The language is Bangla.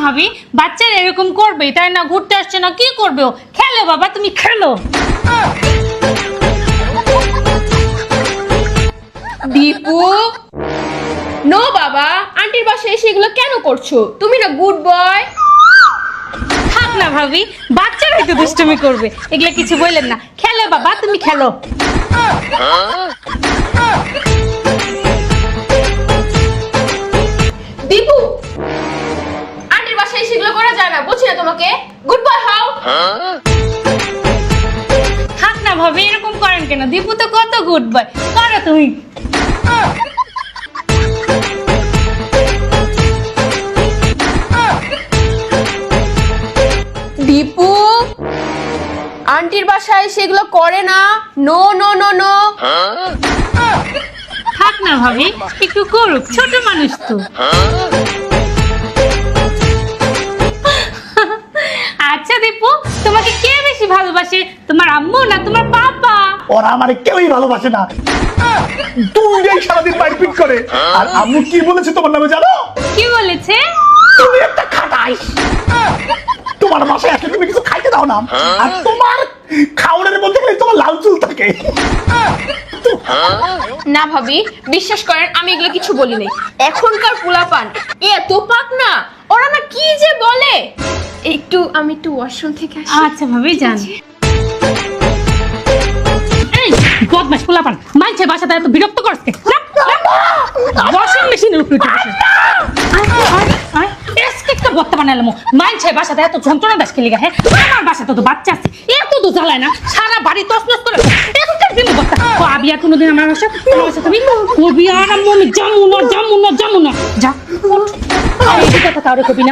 ভাবি, বাচ্চারা এরকম করবে তাই না? ঘুরতে আসছে না, কি করবে ও? খেলো বাবা, তুমি খেলো। দীপু, নো বাবা, আন্টির বাসায় এসে এগুলো কেন করছো? তুমি না গুড বয়। থাক না ভাবি, বাচ্চারাই তো দুষ্টুমি করবে, এগুলা কিছু বললেন না। খেলো বাবা, তুমি খেলো। দীপু, আন্টির বাসায় এসে এগুলো করা যায় না, বলছি না তোমাকে। Good boy how. থাক না ভাবি, এরকম করেন কেন? দীপু তো কত গুড বয়, করো তুমি। দীপু, আন্টির বাসায় সেগুলো করে না। No no no no. থাক না ভাবি, একটু করুক, ছোট মানুষ তো। আচ্ছা দীপু, তোমাকে কে বেশি ভালোবাসে, তোমার আম্মু না তোমার পাপা? ওরা আমারে কেউই ভালোবাসে না, দুইটাই সারাদিন মারপিট করে। আর আম্মু কি বলেছে তোমার নামে জানো? কি বলেছে? তুমি একটা খাটাইস, তোমার বাসায় আসলে তুমি কিছু খাইতে দাও না, আর তোমার খাওয়ারের মধ্যে গেলে তোমার লাল চুল থাকে। না ভাবি, বিশ্বাস করেন আমি এগুলো কিছু বলি নাই। এখনকার পোলাপান এত পাক না, ওরা না কি যে বলে। আমি একটু ওয়াশরুম থেকে আসি। আচ্ছা ভাবি, যান। এই বদমাশ পোলাপান, মাইছে বাসাতে এত বিরক্ত করছে। ওয়াশিং মেশিনের উপরে বর্তা বানালাম, মাইছে বাসাতে এত যন্ত্রণা দাস খেলি গায়ে। আমার বাসাতে তো বাচ্চা আছে, এত তো জ্বালায় না, সারা বাড়ি তছনছ করে। এখনকার দিন বর্তা আবি আর কোনোদিন আমার বাসা তুমি কবি আর আমি জামু না যা এই কথা কাউরে কবি না।